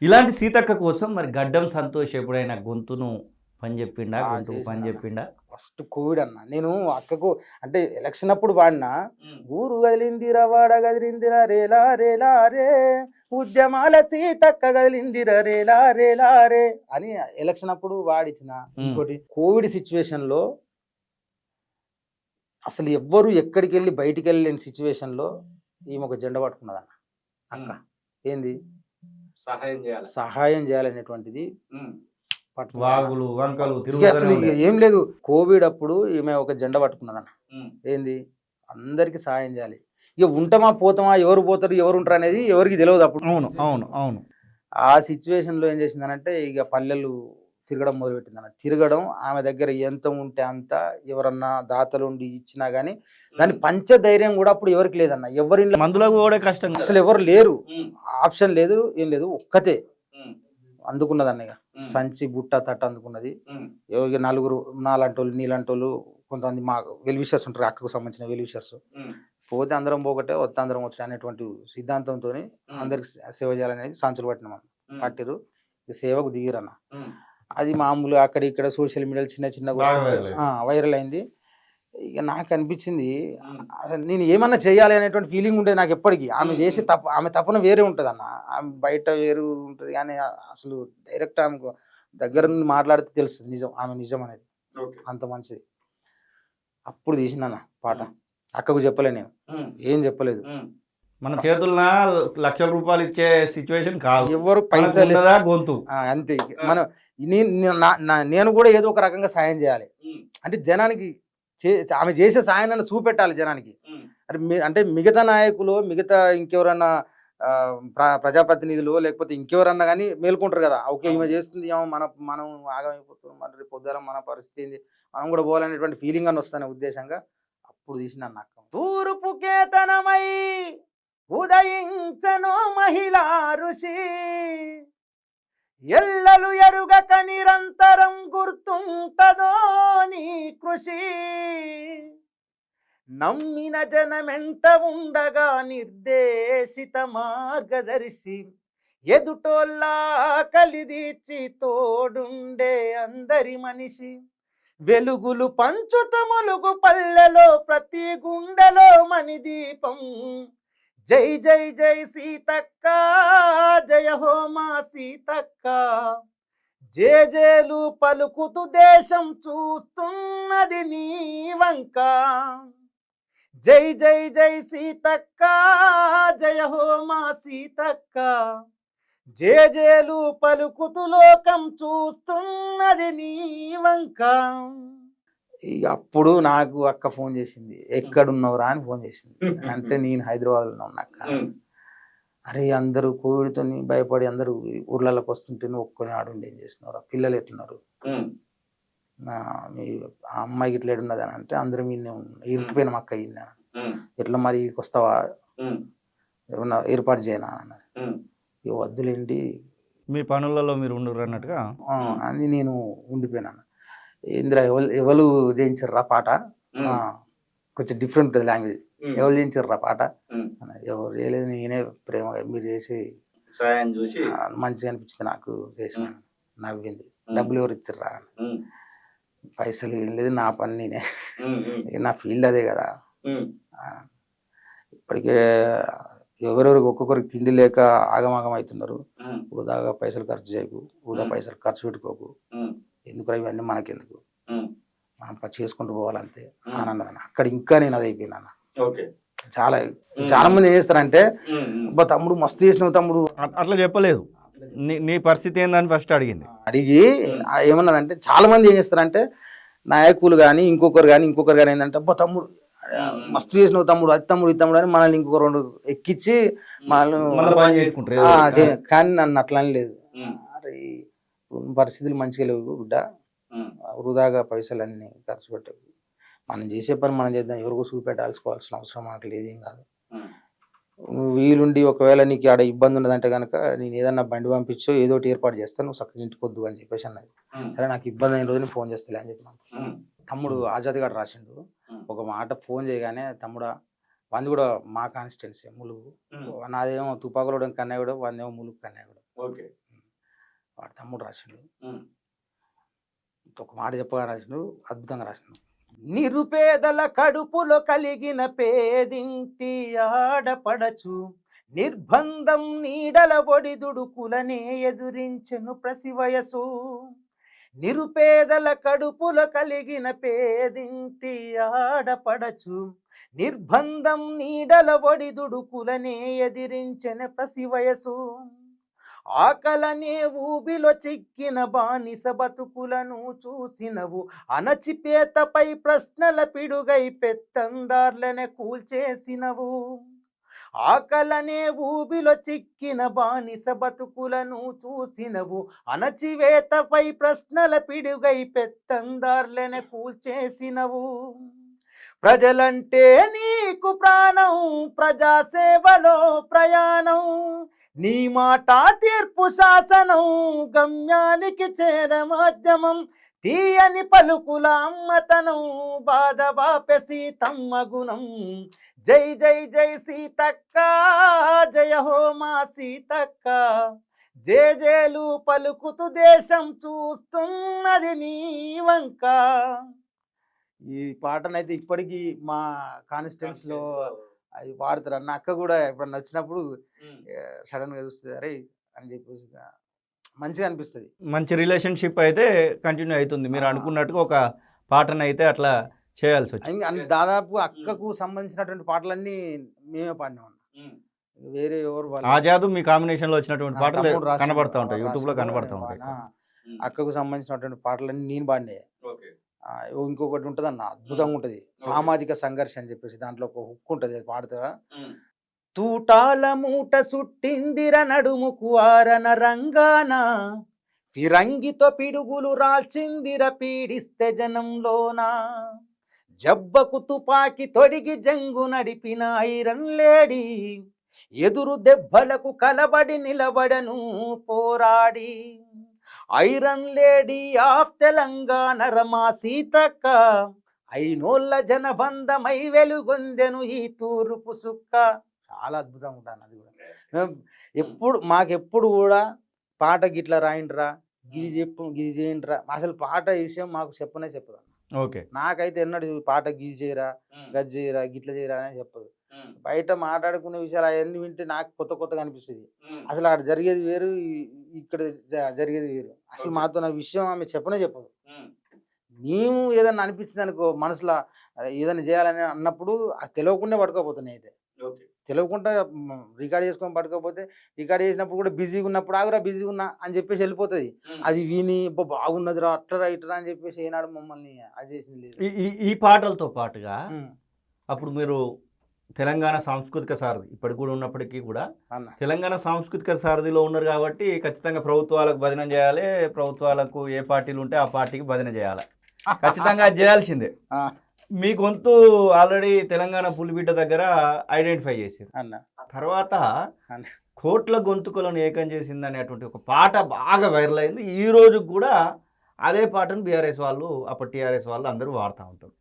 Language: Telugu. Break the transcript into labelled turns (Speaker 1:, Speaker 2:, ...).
Speaker 1: ఇలాంటి సీతక్క కోసం మరి గడ్డం సంతోష్ ఎప్పుడైనా గొంతును పని చెప్పిండా,
Speaker 2: ఆ!
Speaker 1: గొంతుకు పని
Speaker 2: చేసినానన్న.
Speaker 1: చెప్పిండా?
Speaker 2: ఫస్ట్ కోవిడ్ అన్న. నేను అక్కకు అంటే ఎలక్షన్ అప్పుడు పాడినా,
Speaker 1: హ్మ్.
Speaker 2: ఊరు కదిలిందిరా వాడ కదిలిందిరా రేలా రేలా రే, ఉద్యమాల సీతక్క కదిలిందిరా రేలా రేలా రే అని ఎలక్షన్ అప్పుడు వాడిచ్చిన. ఇంకోటి కోవిడ్ సిచ్యువేషన్‌లో అసలు ఎవ్వరు ఎక్కడికెళ్ళి బయటికెళ్ళలేని సిచ్యువేషన్‌లో ఈమె ఒక జెండా పట్టుకున్నదన్న అక్క. ఏంది?
Speaker 1: సహాయం చేయాలి.
Speaker 2: సహాయం చేయాలనేటువంటిది పట్టుకున్నదన్న.
Speaker 1: వాగులు, వంకలు
Speaker 2: ఇక
Speaker 1: తిరుగుతూనే
Speaker 2: అసలు
Speaker 1: ఉండే.
Speaker 2: ఏం లేదు. కోవిడ్ అప్పుడు ఈమె ఒక జెండా పట్టుకున్నదన్న.
Speaker 1: హ్మ్.
Speaker 2: ఏంది? అందరికి సహాయం చేయాలి. ఇక ఉంటామా, పోతామా, ఎవరు పోతారు, ఎవరు ఉంటారు అనేది ఎవరికీ తెలవదు అప్పుడు.
Speaker 1: అవును, అవును, అవును.
Speaker 2: ఆ సిచ్యువేషన్‌లో ఏం చేసిందనంటే ఇక పల్లెలు తిరగడం మొదలుపెట్టిందన్న. తిరగడం, ఆమె దగ్గర ఎంత ఉంటే అంత ఎవరన్నా దాతలుండి ఇచ్చినా గానీ దాన్ని పంచే ధైర్యం కూడా అప్పుడు ఎవరికి లేదన్న. ఎవరింట్లో
Speaker 1: మందులకు కూడా కష్టం కదా.
Speaker 2: అసలు ఎవరు లేరు.
Speaker 1: హ్మ్.
Speaker 2: ఆప్షన్ లేదు, ఏం లేదు. ఒక్కతే
Speaker 1: హ్మ్.
Speaker 2: అందుకున్నదన్న ఇగ.
Speaker 1: హ్మ్.
Speaker 2: సంచి, బుట్ట, తట్ట అందుకున్నది.
Speaker 1: హ్మ్.
Speaker 2: ఇగ నలుగురు నాలాంటోళ్ళు, నీలాంటోళ్ళు కొంతమంది మా వెల్ విషర్స్ ఉంటారు. అక్కకు సంబంధించిన వెల్ విషర్స్.
Speaker 1: హ్మ్.
Speaker 2: పోతే అందరం పోగొట్టే, వస్తే అందరం వచ్చే అనేటువంటి సిద్ధాంతంతోని అందరికి సేవ చేయాలనేది సంచులు పట్టినాం. పట్టిర్రు. ఈ సేవకు దిగిరన్న.
Speaker 1: హ్మ్.
Speaker 2: అది మామూలుగా అక్కడ ఇక్కడ సోషల్ మీడియాలో చిన్న చిన్నగా
Speaker 1: బాగా
Speaker 2: వస్తుంటే
Speaker 1: వైరల్ అయింది.
Speaker 2: వైరల్ అయింది. ఇక నాకు అనిపించింది
Speaker 1: హ్మ్.
Speaker 2: అసలు నేను ఏమన్నా చేయాలి అనేటువంటి ఫీలింగ్ ఉండేది నాకు ఎప్పటికీ. ఆమె
Speaker 1: హ్మ్.
Speaker 2: చేసే ఆమె తపన వేరే ఉంటదన్న. ఆమె బయట వేరు ఉంటది కానీ అసలు డైరెక్ట్ ఆమెకు దగ్గర నుండి మాట్లాడితే తెలుస్తుంది నిజం. ఆమె నిజం అనేది.
Speaker 1: ఓకే.
Speaker 2: అంత మంచిది. అప్పుడు తీసినాన్న పాట.
Speaker 1: హ్మ్.
Speaker 2: అక్కకు చెప్పలే నేను.
Speaker 1: హ్మ్.
Speaker 2: ఏం చెప్పలేదు.
Speaker 1: హ్మ్. మన చేతుల్న లక్షల రూపాయలు ఇచ్చే సిచ్యువేషన్ కాదు.
Speaker 2: ఎవ్వరు
Speaker 1: మనకు
Speaker 2: పైసలే
Speaker 1: ఉన్నదా గొంతు.
Speaker 2: అంతే. మనం నేను కూడా ఏదో ఒక రకంగా సాయం చేయాలి.
Speaker 1: హ్మ్.
Speaker 2: అంటే జనానికి ఆమె చేసే సాయం నన్ను చూపెట్టాలి జనానికి.
Speaker 1: హ్మ్.
Speaker 2: అంటే మిగతా నాయకులు, మిగతా ఇంకెవరన్నా ప్రజాప్రతినిధులు లేకపోతే ఇంకెవరన్నా గానీ మేలుకుంటారు కదా! ఓకే. ఈమె చేస్తుంది ఏమో మనం ఆగమైపోతున్నాం. మరి రేపు పొద్దుగాల మన పరిస్థితి ఏంది? మనం కూడా పోవాలనేటువంటి ఫీలింగ్ అన్న వస్తదనే ఉద్దేశంగా అప్పుడు తీసినాను అక్క. తూర్పు కేతనమై ఉదయించను మహిళా ఋషి, ఎల్లలు ఎరుగక నిరంతరం గుర్తుంటదో నీ కృషి, నమ్మిన జనమెంట ఉండగా నిర్దేశిత మార్గదర్శి, ఎదుటోల్లా కలిదీచి తోడుండే అందరి మనిషి, వెలుగులు పంచుతు ములుగు పల్లెలో ప్రతి గుండెలో మణి దీపం, జై జై జై సీతక్క, జయ హో మా సీతక్క, జేజేలు పలుకుతూ దేశం చూస్తున్నది నీ వంక, జై జై జై సీతక్క, జయ హో మా సీతక్క, జేజేలు పలుకుతూ లోకం చూస్తున్నది నీ వంక. ఇక అప్పుడు నాకు అక్క ఫోన్ చేసింది. ఎక్కడున్నావురా అని ఫోన్ చేసింది. అంటే నేను హైదరాబాద్‌లో ఉన్నా అక్క. అరే అందరూ కోవిడ్‌తోని భయపడి అందరూ ఊర్లలోకి వస్తుంటే నువ్వు ఒక్కనివే ఆడుండి ఏం చేస్తున్నావురా? పిల్లలు ఎట్లున్నారు? మీ ఆ అమ్మాయి గిట్ల ఏడున్నది అని అంటే అందరం ఈడనే ఉన్నాం. ఇరుక్కుపోయినాం అక్క ఈడనే. ఎట్లా మరి ఈడికి వస్తావా? ఏమన్నా ఏర్పాటు చేయనా అన్నది. ఇక వద్దులేండి
Speaker 1: మీ పనులలో మీరు ఉండుర్రు అన్నట్టుగా.
Speaker 2: అని నేను ఉండిపోయినాను. ఏందిరా ఎవరు చేయించారురా పాట? కొంచెం డిఫరెంట్ ఉంటుంది లాంగ్వేజ్. ఎవరు చేయించారురా పాట? ఎవరు చేయలేదు, నేనే ప్రేమగా మీరు చేసి
Speaker 1: సాయం చూసి
Speaker 2: మంచిగా అనిపించింది నాకు. చేసిన నవ్వింది. డబ్బులు ఎవరు ఇచ్చిర్రా? పైసలు ఏం లేదు, నా పని నేనే. నా ఫీల్డ్ అదే కదా. ఇప్పటికే ఎవరెవరికి ఒక్కొక్కరికి తిండి లేక ఆగమాగం అవుతున్నారు. వృధాగా పైసలు ఖర్చు చేయకు, వృధా పైసలు ఖర్చు పెట్టుకోకు. ఎందుకు ఇవన్నీ మనకెందుకు, మనం చేసుకుంటూ పోవాలంతే అని అన్నది. అక్కడ ఇంకా నేను అది అయిపోయినా. చాలా చాలా మంది ఏం చేస్తారంటే తమ్ముడు మస్తు చేసినావు తమ్ముడు
Speaker 1: అట్లా చెప్పలేదు. నీ పరిస్థితి ఏందని ఫస్ట్ అడిగింది.
Speaker 2: అడిగి ఏమన్నదంటే చాలా మంది ఏం చేస్తారంటే నాయకులు కానీ ఇంకొకరు కానీ ఏంటంటే తమ్ముడు మస్తు చేసినావు తమ్ముడు, అది తమ్ముడు ఇది తమ్ముడు అని మనల్ని ఇంకొక రెండు ఎక్కించి కానీ నన్ను అట్లా అని లేదు. అరే పరిస్థితులు మంచిగా లేవు బిడ్డ, వృధాగా పైసలన్నీ ఖర్చు పెట్టవు, మనం చేసే పని మనం చేద్దాం, ఎవరికో చూపెట్టాల్సుకోవాల్సిన అవసరం మనకు లేదు, ఏం కాదు. నువ్వు వీలుండి ఒకవేళ నీకు ఆడ ఇబ్బంది ఉన్నదంటే కనుక నేను ఏదన్నా బండి పంపించో ఏదో ఒకటి ఏర్పాటు చేస్తాను, నువ్వు చక్కగా ఇంటికి వద్దు అని చెప్పేసి అన్నది. సరే నాకు ఇబ్బంది అయిన రోజు ఫోన్ చేస్తలే అని చెప్పిన. తమ్ముడు ఆజాద్ గారు రాసిండు ఒక మాట, ఫోన్ చేయగానే తమ్ముడా వంది కూడా మా కాన్స్టిట్యున్సీ ములుగు, నాదేమో తుపాకులోడం కన్నయ్యగూడ, వందేమో ములుగు కన్నయ్యగూడ. వాడు తమ్ముడు రాసిండు. ఒక మాట చెప్పగా రాసిండు, అద్భుతంగా రాసిండు. నిరుపేదల కడుపులో కలిగిన పేదింటి ఆడపడచు నిర్బంధం నీడల ఒడిదుడుకులనే ఎదురించెను ప్రసి వయసు. నిరుపేదల కడుపులో కలిగిన పేదింటి ఆడపడచు నిర్బంధం నీడల ఒడిదుడుకులనే ఎదిరించెను ప్రసి వయసు. ఆకలనే ఊబిలో చిక్కిన బానిస బతుకులను చూసినవు, అణచిపేతపై ప్రశ్నల పిడుగై పెత్తందార్లనే కూల్చేసినవు. ఆకలనే ఊబిలో చిక్కిన బానిస బతుకులను చూసినవు, అణచివేతపై ప్రశ్నల పిడుగై పెత్తందార్లనే కూల్చేసినవు. ప్రజలంటే నీకు ప్రాణం, ప్రజాసేవలో ప్రయాణం, నీ మాట తీర్పు శాసనం, గమ్యానికి చేర మాధ్యమం, తీయని పలుకుల అమ్మతనం, బాధ బాపె సీతమ్మ గుణం. జై జై జై సీతక్క, జయ హో మా సీతక్క, జేజేలు పలుకుతూ దేశం చూస్తున్నది నీ వంక. ఈ పాటనైతే ఇప్పటికీ మా కాన్స్టిట్యున్సీలో అది పాడుతారు. అన్న అక్క కూడా ఎప్పుడన్నా వచ్చినప్పుడు సడన్గా చూస్తుంది, అరే అని చెప్పేసి మంచిగా అనిపిస్తుంది.
Speaker 1: మంచి రిలేషన్షిప్ అయితే కంటిన్యూ అవుతుంది. మీరు
Speaker 2: ఆ.
Speaker 1: అనుకున్నట్టుగా ఒక పాటను అయితే అట్లా చేయాల్సి వచ్చింది.
Speaker 2: దాదాపు అక్కకు సంబంధించినటువంటి పాటలన్నీ మేమే పాడినాం అన్న. వేరే ఎవరు వాళ్ళు
Speaker 1: ఆజాదు మీ కాంబినేషన్ లో వచ్చినటువంటి పాటలు
Speaker 2: తమ్ముడు రాసిండు,
Speaker 1: కనబడతా ఉంటాయి, యూట్యూబ్ లో
Speaker 2: రాసిండు,
Speaker 1: కనబడతా
Speaker 2: నేను
Speaker 1: ఉంటాయి.
Speaker 2: పాడినా. అక్కకు సంబంధించినటువంటి పాటలన్నీ నేను పాడినాయి. ఇంకొకటి ఉంటుంది అన్న, అద్భుతంగా ఉంటుంది, సామాజిక సంఘర్షణ అని చెప్పేసి. దాంట్లో ఒక హుక్ ఉంటుంది, అది పాడుతా. తూటాల మూట సుట్టిందిర నడుముకు ఆరన రంగాన, ఫిరంగితో పిడుగులు రాల్చిందిర పీడిస్తే జనంలోన, జబ్బకు తుపాకి తొడిగి జంగు నడిపిన ఐరన్ లేడీ, ఎదురు దెబ్బలకు కలబడి నిలబడను పోరాడి. ఐరన్ లేడీ ఆఫ్ తెలంగాణ రమా సీతక్క, ఐనోళ్ళ జనబంధమై వెలుగొందెను ఈ తూర్పు సుక్క. చాలా అద్భుతంగా ఉంటాను. అది కూడా మేము మాకెప్పుడు కూడా పాట గిట్లా రాయండిరా, గిది చెప్పు గిది చేయండిరా, అసలు పాట విషయం మాకు చెప్పనే చెప్పదు.
Speaker 1: ఓకే,
Speaker 2: నాకైతే ఎన్నడు పాట గిది చేయరా, గది చేయరా, గిట్ల చేయరా అని చెప్పదు. బయట మాట్లాడుకునే విషయాలు అవన్నీ వింటే నాకు కొత్త కొత్తగా అనిపిస్తుంది. అసలు అక్కడ జరిగేది వేరు, ఇక్కడ జరిగేది వేరు. అసలు మాతో నా విషయం ఆమె చెప్పనే చెప్పదు. మేము ఏదన్నా అనిపించింది అనుకో మనసులో, ఏదైనా చేయాలని అన్నప్పుడు అది తెలియకుండా పట్టుకోపోతున్నాయి. అయితే తెలియకుండా రికార్డ్ చేసుకొని పట్టుకోకపోతే, రికార్డ్ చేసినప్పుడు కూడా బిజీగా ఉన్నప్పుడు ఆగురా బిజీగా ఉన్నా అని చెప్పేసి వెళ్ళిపోతుంది. అది విని బాగున్నదిరా అట్లరా ఇట్లా అని చెప్పేసి ఏనాడు మమ్మల్ని అది చేసింది లేదు.
Speaker 1: ఈ పాటలతో పాటుగా అప్పుడు మీరు తెలంగాణ సాంస్కృతిక సారథి ఇప్పటికి కూడా ఉన్నప్పటికీ కూడా
Speaker 2: అన్న
Speaker 1: తెలంగాణ సాంస్కృతిక సారథిలో ఉన్నారు కాబట్టి ఖచ్చితంగా ప్రభుత్వాలకు భజన చేయాలి, ప్రభుత్వాలకు ఏ పార్టీలు ఉంటే ఆ పార్టీకి భజన చేయాలి, ఖచ్చితంగా అది చేయాల్సిందే. మీ గొంతు ఆల్రెడీ తెలంగాణ పులిబిడ్డ దగ్గర ఐడెంటిఫై చేశారు.
Speaker 2: అన్న
Speaker 1: తర్వాత
Speaker 2: అన్న
Speaker 1: కోట్ల గొంతుకలను ఏకం చేసింది అనేటువంటి ఒక పాట బాగా వైరల్ అయింది. ఈ రోజు కూడా అదే పాటను బీఆర్ఎస్ వాళ్ళు, అప్పుడు టీఆర్ఎస్ వాళ్ళు అందరూ వాడుతూ ఉంటారు.